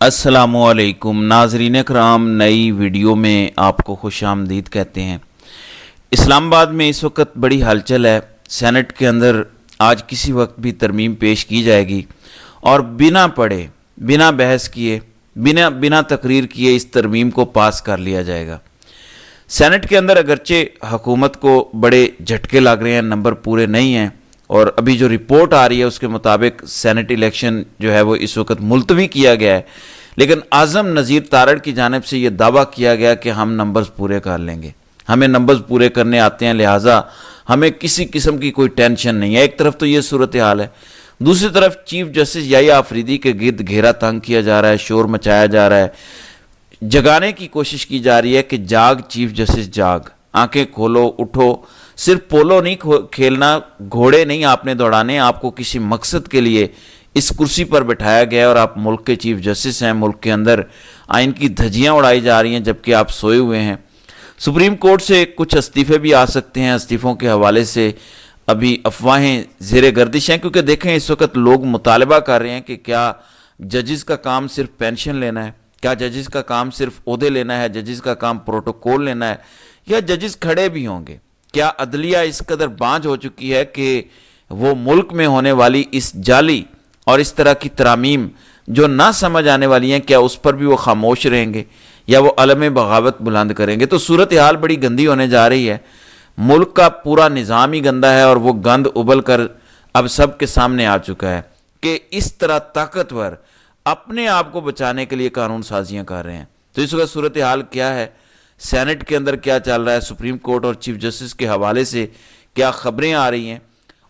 अस्सलामुअलैकुम नाजरीन कराम, नई वीडियो में आपको खुश आमदीद कहते हैं। इस्लामाबाद में इस वक्त बड़ी हलचल है। सेनेट के अंदर आज किसी वक्त भी तरमीम पेश की जाएगी और बिना पढ़े, बिना बहस किए, बिना तकरीर किए इस तरमीम को पास कर लिया जाएगा। सेनेट के अंदर अगरचे हुकूमत को बड़े झटके लग रहे हैं, नंबर पूरे नहीं हैं, और अभी जो रिपोर्ट आ रही है उसके मुताबिक सेनेट इलेक्शन जो है वो इस वक्त मुलतवी किया गया है, लेकिन आज़म नज़ीर तारड़ की जानिब से ये दावा किया गया कि हम नंबर्स पूरे कर लेंगे, हमें नंबर्स पूरे करने आते हैं, लिहाजा हमें किसी किस्म की कोई टेंशन नहीं है। एक तरफ तो ये सूरत हाल है, दूसरी तरफ चीफ जस्टिस याहिया अफरीदी के गिर्द घेरा तंग किया जा रहा है, शोर मचाया जा रहा है, जगाने की कोशिश की जा रही है कि जाग चीफ जस्टिस जाग, आंखें खोलो, उठो। सिर्फ पोलो नहीं खेलना, घोड़े नहीं आपने दौड़ाने, आपको किसी मकसद के लिए इस कुर्सी पर बिठाया गया है और आप मुल्क के चीफ जस्टिस हैं। मुल्क के अंदर आइन की धज्जियां उड़ाई जा रही हैं जबकि आप सोए हुए हैं। सुप्रीम कोर्ट से कुछ इस्तीफे भी आ सकते हैं। इस्तीफों के हवाले से अभी अफवाहें ज़ेरे गर्दिश हैं, क्योंकि देखें इस वक्त लोग मुतालबा कर रहे हैं कि क्या जजेस का काम सिर्फ पेंशन लेना है, क्या जजेस का काम सिर्फ ओहदे लेना है, जजेस का काम प्रोटोकॉल लेना है, या जजेस खड़े भी होंगे। क्या अदलिया इस कदर बांझ हो चुकी है कि वो मुल्क में होने वाली इस जाली और इस तरह की तरामीम जो ना समझ आने वाली हैं, क्या उस पर भी वो खामोश रहेंगे या वो अलम बगावत बुलंद करेंगे? तो सूरत हाल बड़ी गंदी होने जा रही है। मुल्क का पूरा निज़ाम ही गंदा है और वो गंद उबल कर अब सब के सामने आ चुका है कि इस तरह ताकतवर अपने आप को बचाने के लिए कानून साजियाँ कर रहे हैं। तो इस वक्त सूरत हाल क्या है, सेनेट के अंदर क्या चल रहा है, सुप्रीम कोर्ट और चीफ जस्टिस के हवाले से क्या खबरें आ रही हैं,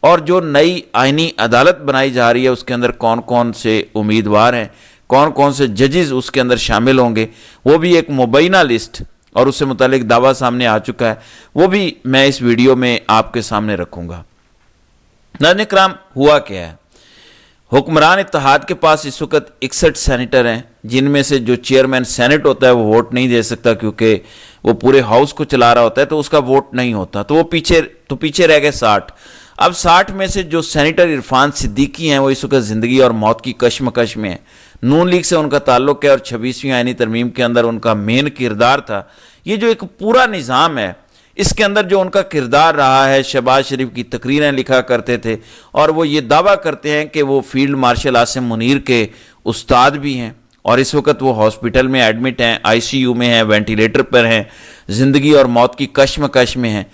और जो नई आइनी अदालत बनाई जा रही है उसके अंदर कौन कौन से उम्मीदवार हैं, कौन कौन से जजेस उसके अंदर शामिल होंगे, वो भी एक मुबैना लिस्ट और उससे मुतालिक दावा सामने आ चुका है, वो भी मैं इस वीडियो में आपके सामने रखूँगा। नाज़रीन इकराम, हुआ क्या है? हुक्मरान इत्तेहाद के पास इस वक्त 61 सेनेटर हैं, जिनमें से जो चेयरमैन सेनेट होता है वो वोट नहीं दे सकता क्योंकि वो पूरे हाउस को चला रहा होता है, तो उसका वोट नहीं होता, तो वो पीछे रह गए 60। अब 60 में से जो सेनेटर इरफान सिद्दीकी हैं वो इस वक्त ज़िंदगी और मौत की कशमकश में है। नून लीग से उनका ताल्लुक़ है और 26वीं आईनी तरमीम के अंदर उनका मेन किरदार था। ये जो एक पूरा निज़ाम है इसके अंदर जो उनका किरदार रहा है, शहबाज शरीफ की तकरीरें लिखा करते थे और वो ये दावा करते हैं कि वो फील्ड मार्शल आसिम मुनीर के उस्ताद भी हैं, और इस वक्त वो हॉस्पिटल में एडमिट हैं, आईसीयू में हैं, वेंटिलेटर पर हैं, ज़िंदगी और मौत की कशमकश में हैं,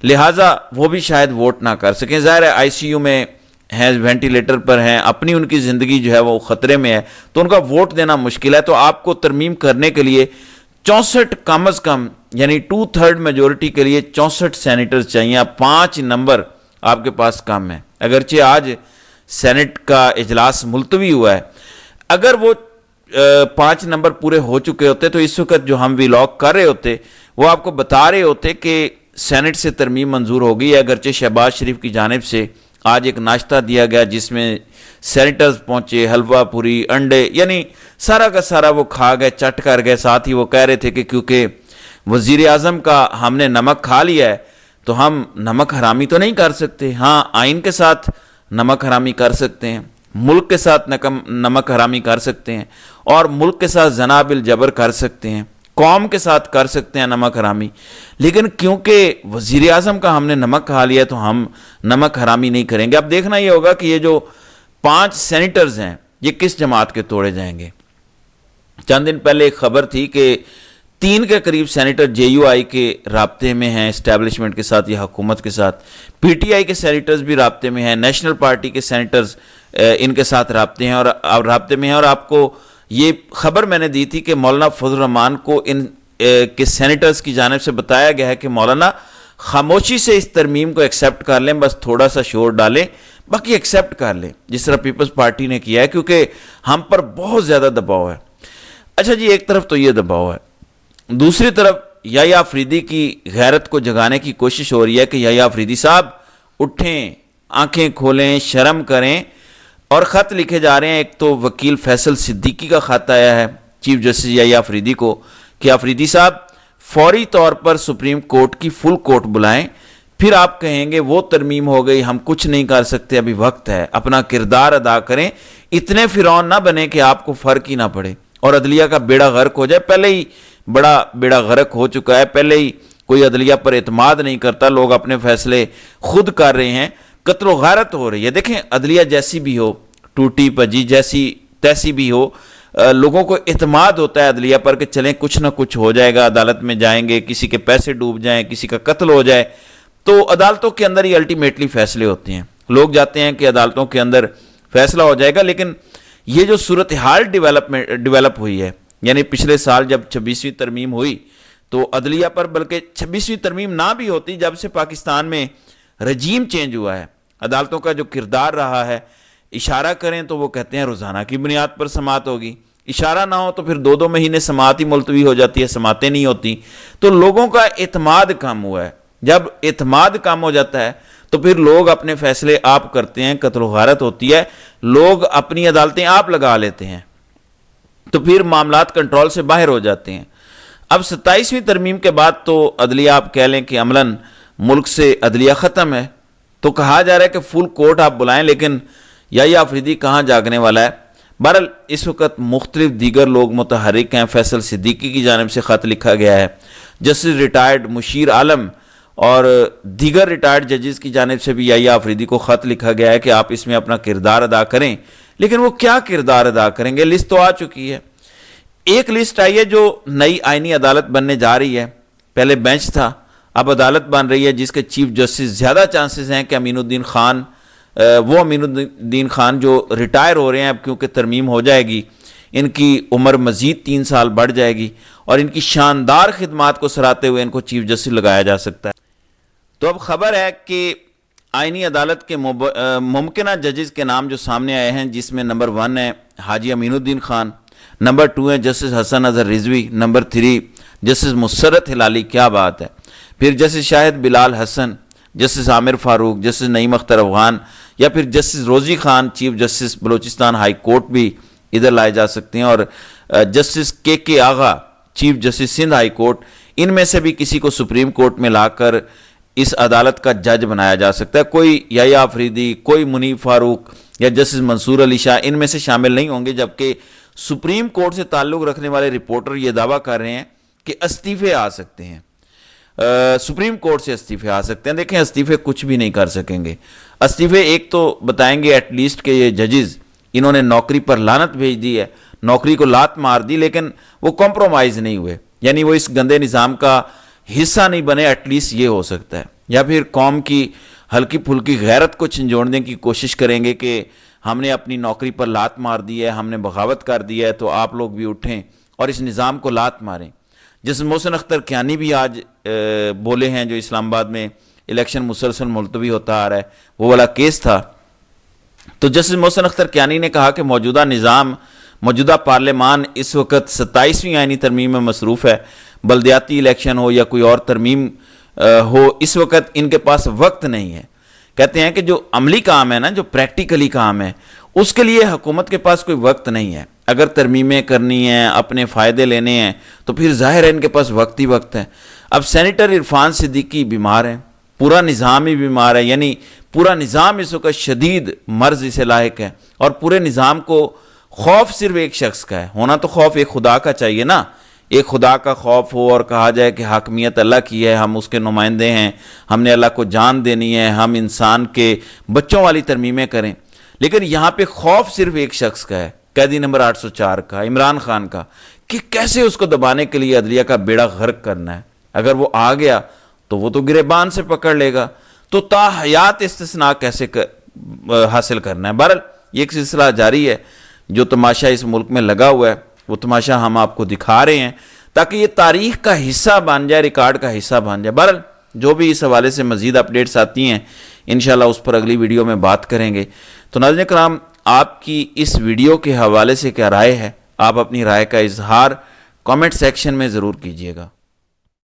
लिहाजा वो भी शायद वोट ना कर सकें। ज़ाहिर है आईसीयू में हैं, वेंटिलेटर पर हैं, अपनी उनकी ज़िंदगी जो है वो ख़तरे में है, तो उनका वोट देना मुश्किल है। तो आपको तरमीम करने के लिए 64 कम अज़ कम यानी 2/3 मेजोरिटी के लिए 64 सेनेटर्स चाहिए। 5 नंबर आपके पास कम है। अगरचे आज सेनेट का इजलास मुलतवी हुआ है, अगर वो 5 नंबर पूरे हो चुके होते तो इस वक्त जो हम व्लॉग कर रहे होते वो आपको बता रहे होते कि सेनेट से तरमीम मंजूर हो गई है। अगरचे शहबाज शरीफ की जानिब से आज एक नाश्ता दिया गया जिसमें सेनेटर्स पहुंचे, हलवा पूरी, अंडे, यानी सारा का सारा वो खा गए, चट कर गए। साथ ही वो कह रहे थे कि क्योंकि वजीर आज़म का हमने नमक खा लिया है तो हम नमक हरामी तो नहीं कर सकते। हाँ, आइन के साथ नमक हरामी कर सकते हैं, मुल्क के साथ नमक हरामी कर सकते हैं, और मुल्क के साथ जना बिल जबर कर सकते हैं, कौम के साथ कर सकते हैं नमक हरामी, लेकिन क्योंकि वजीर आज़म का हमने नमक खा लिया तो हम नमक हरामी नहीं करेंगे। अब देखना ये होगा कि ये जो 5 सेनेटर्स हैं ये किस जमात के तोड़े जाएंगे। चंद दिन पहले एक खबर थी कि 3 के करीब सेनेटर जेयूआई के राब्ते में हैं इस्टेब्लिशमेंट के साथ या हुकूमत के साथ, पीटीआई के सेनेटर्स भी राब्ते में हैं, नेशनल पार्टी के सेनेटर्स इनके साथ राब्ते हैं और राब्ते में हैं। और आपको ये खबर मैंने दी थी कि मौलाना फजल रहमान को इन के सेनेटर्स की जानिब से बताया गया है कि मौलाना खामोशी से इस तरमीम को एक्सेप्ट कर लें, बस थोड़ा सा शोर डालें, बाकी एक्सेप्ट कर लें, जिस तरह पीपल्स पार्टी ने किया है, क्योंकि हम पर बहुत ज़्यादा दबाव है। अच्छा जी, एक तरफ तो ये दबाव है, दूसरी तरफ याहिया अफरीदी की गैरत को जगाने की कोशिश हो रही है कि याहिया अफरीदी साहब उठें, आंखें खोलें, शर्म करें, और ख़त लिखे जा रहे हैं। एक तो वकील फैसल सिद्दीकी का ख़त आया है चीफ जस्टिस याहिया अफरीदी को कि अफरीदी साहब फौरी तौर पर सुप्रीम कोर्ट की फुल कोर्ट बुलाएं, फिर आप कहेंगे वो तरमीम हो गई, हम कुछ नहीं कर सकते, अभी वक्त है, अपना किरदार अदा करें, इतने फिरौन ना बने कि आपको फ़र्क ही ना पड़े। اور عدلیہ کا بیڑا غرق ہو جائے. پہلے ہی بڑا بیڑا غرق ہو چکا ہے, پہلے ہی کوئی عدلیہ پر اعتماد نہیں کرتا, لوگ اپنے فیصلے خود کر رہے ہیں, قتل و غارت ہو رہی ہے. دیکھیں عدلیہ جیسی بھی ہو, ٹوٹی پجی جیسی تیسی بھی ہو, لوگوں کو اعتماد ہوتا ہے عدلیہ پر کہ چلیں کچھ نہ کچھ ہو جائے گا, عدالت میں جائیں گے, کسی کے پیسے ڈوب جائیں, کسی کا قتل ہو جائے, تو عدالتوں کے اندر ہی الٹیمیٹلی فیصلے ہوتے ہیں. لوگ جاتے ہیں کہ عدالتوں کے اندر فیصلہ ہو جائے گا, لیکن یہ جو صورتحال ڈیولپ ہوئی ہے, یعنی پچھلے سال جب 26ویں ترمیم ہوئی تو عدلیہ پر, بلکہ 26ویں ترمیم نہ بھی ہوتی, جب سے پاکستان میں رجیم چینج ہوا ہے, عدالتوں کا جو کردار رہا ہے, اشارہ کریں تو وہ کہتے ہیں روزانہ کی بنیاد پر سماعت ہوگی, اشارہ نہ ہو تو پھر 2 مہینے سماعت ہی ملتوی ہو جاتی ہے, سماعتیں نہیں ہوتی. تو لوگوں کا اعتماد کم ہوا ہے. جب اعتماد کم ہو جاتا ہے تو پھر لوگ اپنے فیصلے آپ کرتے ہیں, قتل و غارت ہوتی ہے, لوگ اپنی عدالتیں آپ لگا لیتے ہیں, تو پھر معاملات کنٹرول سے باہر ہو جاتے ہیں. اب 27ویں ترمیم کے بعد تو عدلیہ آپ کہہ لیں کہ عملاً ملک سے عدلیہ ختم ہے. تو کہا جا رہا ہے کہ فل کورٹ آپ بلائیں, لیکن یحییٰ آفریدی کہاں جاگنے والا ہے. بہرحال اس وقت مختلف دیگر لوگ متحرک ہیں. فیصل صدیقی کی جانب سے خط لکھا گیا ہے, جسٹس ریٹائرڈ مشیر عالم اور دیگر ریٹائرڈ ججز کی جانب سے بھی یحییٰ آفریدی کو خط لکھا گیا ہے کہ آپ اس میں اپنا کردار ادا کریں. لیکن وہ کیا کردار ادا کریں گے؟ لسٹ تو آ چکی ہے. ایک لسٹ آئی ہے جو نئی آئینی عدالت بننے جا رہی ہے. پہلے بینچ تھا, اب عدالت بن رہی ہے جس کے چیف جسٹس زیادہ چانسز ہیں کہ امین الدین خان, وہ امین الدین خان جو ریٹائر ہو رہے ہیں اب, کیونکہ ترمیم ہو جائے گی, ان کی عمر مزید 3 سال بڑھ جائے گی, اور ان کی شاندار خدمات کو سراہتے ہوئے ان کو چیف جسٹس لگایا جا سکتا ہے. تو اب خبر ہے کہ آئینی عدالت کے ممکنہ ججز کے نام جو سامنے آئے ہیں, جس میں نمبر 1 ہے حاجی امین الدین خان, نمبر 2 ہے justice Hasan Azhar Rizvi, number 3 justice Musarrat Hilali. کیا بات ہے. پھر justice Shahid Bilal Hasan, justice Aamir Farooq, justice Naeem Akhtar Afghan, یا پھر justice Rozi Khan chief justice Balochistan high court بھی ادھر لائے جا سکتے ہیں, اور justice K Agha chief justice Sindh high court. ان میں سے بھی کسی کو سپریم کورٹ میں لا کر اس عدالت کا جج بنایا جا سکتا ہے. کوئی یحییٰ آفریدی, کوئی منیب فاروق یا جسٹس منصور علی شاہ ان میں سے شامل نہیں ہوں گے, جبکہ سپریم کورٹ سے تعلق رکھنے والے رپورٹر یہ دعویٰ کر رہے ہیں کہ استعفے آ سکتے ہیں, سپریم کورٹ سے استعفے آ سکتے ہیں. دیکھیں استعفے کچھ بھی نہیں کر سکیں گے. استعفے ایک تو بتائیں گے ایٹ لیسٹ کہ یہ ججز انہوں نے نوکری پر لعنت بھیج دی ہے, نوکری کو لات مار دی, لیکن وہ کمپرومائز نہیں ہوئے, یعنی وہ اس گندے نظام کا حصہ نہیں بنے. ایٹ لیسٹ یہ ہو سکتا ہے. یا پھر قوم کی ہلکی پھلکی غیرت کو جھنجھوڑنے کی کوشش کریں گے کہ ہم نے اپنی نوکری پر لات مار دی ہے, ہم نے بغاوت کر دی ہے, تو آپ لوگ بھی اٹھیں اور اس نظام کو لات ماریں. جس محسن اختر کیانی بھی آج بولے ہیں, جو اسلام آباد میں الیکشن مسلسل ملتوی ہوتا آ رہا ہے, وہ والا کیس تھا. تو جسٹس محسن اختر کیانی نے کہا کہ موجودہ نظام, موجودہ پارلیمان اس وقت 27ویں آئینی ترمیم میں مصروف ہے. بلدیاتی الیکشن ہو یا کوئی اور ترمیم ہو, اس وقت ان کے پاس وقت نہیں ہے. کہتے ہیں کہ جو عملی کام ہے نا, جو پریکٹیکلی کام ہے, اس کے لیے حکومت کے پاس کوئی وقت نہیں ہے. اگر ترمیمیں کرنی ہیں, اپنے فائدے لینے ہیں, تو پھر ظاہر ہے ان کے پاس وقت ہی وقت ہے. اب سینیٹر عرفان صدیقی بیمار ہیں, پورا نظام ہی بیمار ہے, یعنی پورا نظام اس وقت شدید مرض اسے لاحق ہے, اور پورے نظام کو خوف صرف ایک شخص کا ہے. ہونا تو خوف ایک خدا کا چاہیے نا, ایک خدا کا خوف ہو اور کہا جائے کہ حاکمیت اللہ کی ہے, ہم اس کے نمائندے ہیں, ہم نے اللہ کو جان دینی ہے, ہم انسان کے بچوں والی ترمیمیں کریں. لیکن یہاں پہ خوف صرف ایک شخص کا ہے, قیدی نمبر 804 کا, عمران خان کا, کہ کیسے اس کو دبانے کے لیے عدلیہ کا بیڑا غرق کرنا ہے. اگر وہ آ گیا تو وہ تو گریبان سے پکڑ لے گا, تو تا حیات استثناء کیسے حاصل کرنا ہے. بہرحال یہ ایک سلسلہ جاری ہے. جو تماشا اس ملک میں لگا ہوا ہے وہ تماشا ہم آپ کو دکھا رہے ہیں تاکہ یہ تاریخ کا حصہ بن جائے, ریکارڈ کا حصہ بن جائے. بہرحال جو بھی اس حوالے سے مزید اپڈیٹس آتی ہیں انشاءاللہ اس پر اگلی ویڈیو میں بات کریں گے. تو ناظرین کرام, آپ کی اس ویڈیو کے حوالے سے کیا رائے ہے؟ آپ اپنی رائے کا اظہار کامنٹ سیکشن میں ضرور کیجیے گا.